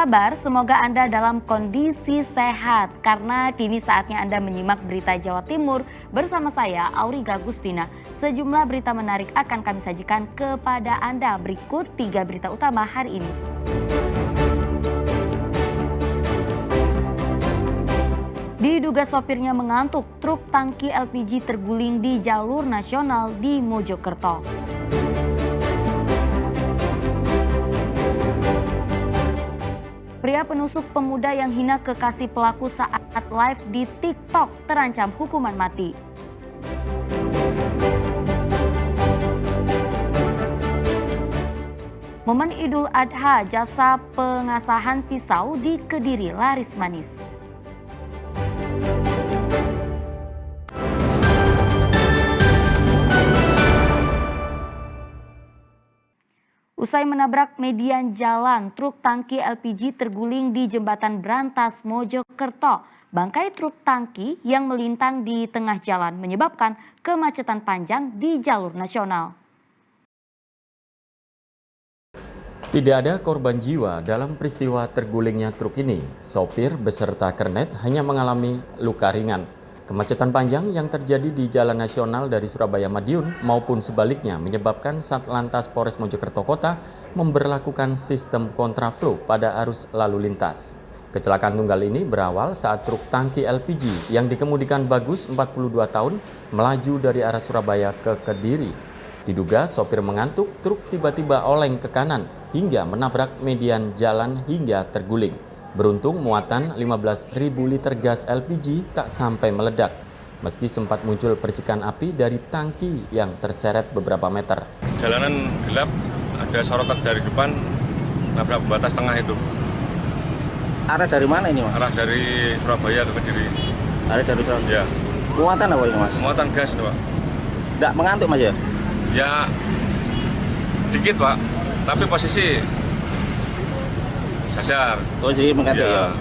kabar? Semoga Anda dalam kondisi sehat karena kini saatnya Anda menyimak berita Jawa Timur bersama saya Auriga Gustina. Sejumlah berita menarik akan kami sajikan kepada Anda. Berikut 3 berita utama hari ini. Diduga sopirnya mengantuk, truk tangki LPG terguling di jalur nasional di Mojokerto. Pria penusuk pemuda yang hina kekasih pelaku saat live di TikTok terancam hukuman mati. Momen Idul Adha, jasa pengasahan pisau di Kediri laris manis. Usai menabrak median jalan, truk tangki LPG terguling di jembatan Brantas, Mojokerto. Bangkai truk tangki yang melintang di tengah jalan menyebabkan kemacetan panjang di jalur nasional. Tidak ada korban jiwa dalam peristiwa tergulingnya truk ini. Sopir beserta kernet hanya mengalami luka ringan. Kemacetan panjang yang terjadi di jalan nasional dari Surabaya Madiun maupun sebaliknya menyebabkan Satlantas Polres Mojokerto Kota memberlakukan sistem kontraflow pada arus lalu lintas. Kecelakaan tunggal ini berawal saat truk tangki LPG yang dikemudikan Bagus 42 tahun melaju dari arah Surabaya ke Kediri. Diduga sopir mengantuk, truk tiba-tiba oleng ke kanan hingga menabrak median jalan hingga terguling. Beruntung muatan 15.000 liter gas LPG tak sampai meledak, meski sempat muncul percikan api dari tangki yang terseret beberapa meter. Jalanan gelap, ada sorotan dari depan, nabrak batas tengah itu. Arah dari mana ini, Mas? Arah dari Surabaya ke Kediri. Arah dari Surabaya? Ya. Muatan apa ini, Mas? Muatan gas, Pak. Nggak mengantuk, Mas, ya? Ya, dikit, Pak. Tapi posisi sadar. Oh, sih mengantuk ya?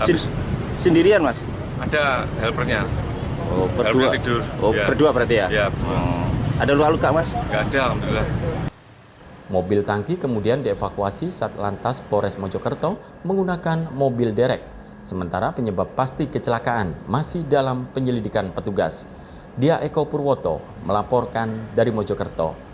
Habis Sendirian, Mas? ada helpernya. Oh, berdua? Helpernya tidur. Oh, ya. Berdua berarti ya? Ya. Ada luka-luka, Mas? Nggak ada, Alhamdulillah. Mobil tangki kemudian dievakuasi Satlantas Polres Mojokerto menggunakan mobil derek. Sementara penyebab pasti kecelakaan masih dalam penyelidikan petugas. Dia Eko Purwoto melaporkan dari Mojokerto.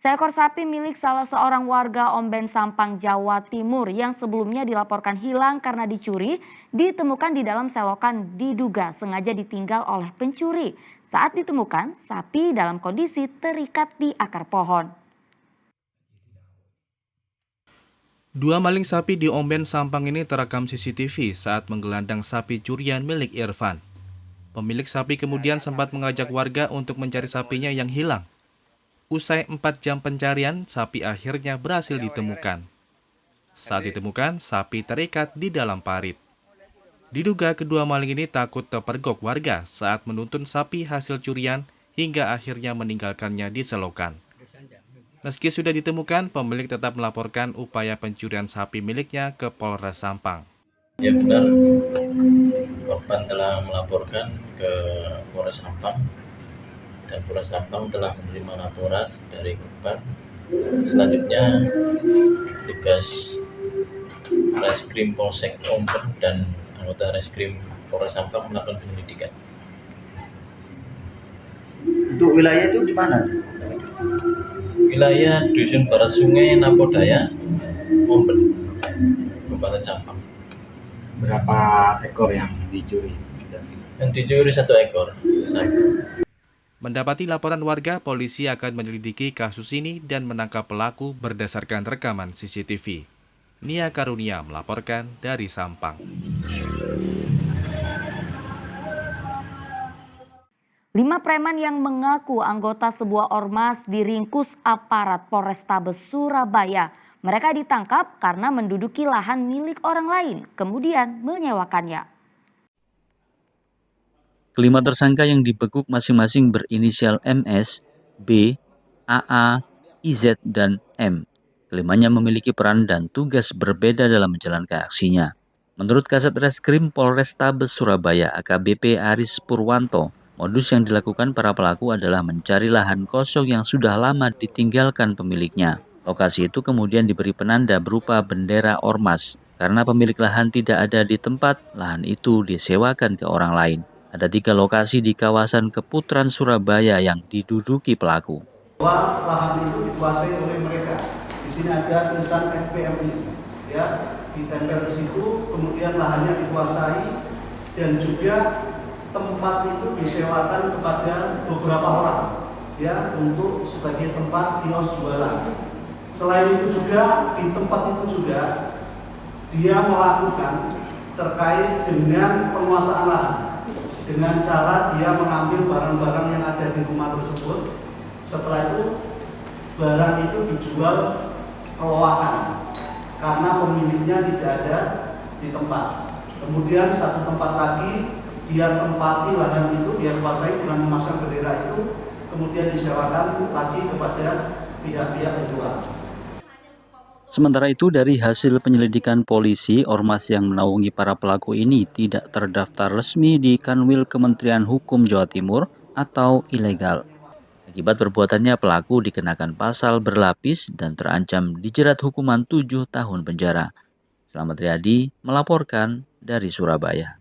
Seekor sapi milik salah seorang warga Omben Sampang, Jawa Timur yang sebelumnya dilaporkan hilang karena dicuri, ditemukan di dalam selokan diduga sengaja ditinggal oleh pencuri. Saat ditemukan, sapi dalam kondisi terikat di akar pohon. Dua maling sapi di Omben Sampang ini terekam CCTV saat menggelandang sapi curian milik Irfan. Pemilik sapi kemudian sempat mengajak warga untuk mencari sapinya yang hilang. Usai 4 jam pencarian, sapi akhirnya berhasil ditemukan. Saat ditemukan, sapi terikat di dalam parit. Diduga kedua maling ini takut terpergok warga saat menuntun sapi hasil curian hingga akhirnya meninggalkannya di selokan. Meski sudah ditemukan, pemilik tetap melaporkan upaya pencurian sapi miliknya ke Polres Sampang. Ya benar, korban telah melaporkan ke Polres Sampang. Dan Polres Sampang telah menerima laporan dari korban. Selanjutnya, tugas Reskrim Polsek Omben dan anggota Reskrim Polres Sampang melakukan penyelidikan. Untuk wilayah itu di mana? Wilayah Dusun Barat Sungai Napodaya, Omben, Kabupaten Sampang. Berapa ekor yang dicuri? Yang dicuri 1 ekor. Mendapati laporan warga, polisi akan menyelidiki kasus ini dan menangkap pelaku berdasarkan rekaman CCTV. Nia Karunia melaporkan dari Sampang. 5 preman yang mengaku anggota sebuah ormas diringkus aparat Polrestabes Surabaya. Mereka ditangkap karena menduduki lahan milik orang lain, kemudian menyewakannya. Kelima tersangka yang dibekuk masing-masing berinisial MS, B, AA, IZ, dan M. Kelimanya memiliki peran dan tugas berbeda dalam menjalankan aksinya. Menurut Kasat Reskrim Polrestabes Surabaya AKBP Aris Purwanto, modus yang dilakukan para pelaku adalah mencari lahan kosong yang sudah lama ditinggalkan pemiliknya. Lokasi itu kemudian diberi penanda berupa bendera ormas. Karena pemilik lahan tidak ada di tempat, lahan itu disewakan ke orang lain. Ada 3 lokasi di kawasan Keputaran Surabaya yang diduduki pelaku. Bahwa lahan itu dikuasai oleh mereka. Di sini ada tulisan FPMI, ya, ditempel di situ. Kemudian lahannya dikuasai dan juga tempat itu disewakan kepada beberapa orang, ya, untuk sebagai tempat kios jualan. Selain itu juga di tempat itu juga dia melakukan terkait dengan penguasaan lahan dengan cara dia mengambil barang-barang yang ada di rumah tersebut. Setelah itu barang itu dijual keloakan karena pemiliknya tidak ada di tempat. Kemudian satu tempat lagi dia tempati lahan itu, dia kuasai dengan memasang bendera itu, kemudian disewakan lagi kepada pihak-pihak penjual. Sementara itu, dari hasil penyelidikan polisi, ormas yang menaungi para pelaku ini tidak terdaftar resmi di Kanwil Kementerian Hukum Jawa Timur atau ilegal. Akibat perbuatannya, pelaku dikenakan pasal berlapis dan terancam dijerat hukuman 7 tahun penjara. Selamat Riyadi melaporkan dari Surabaya.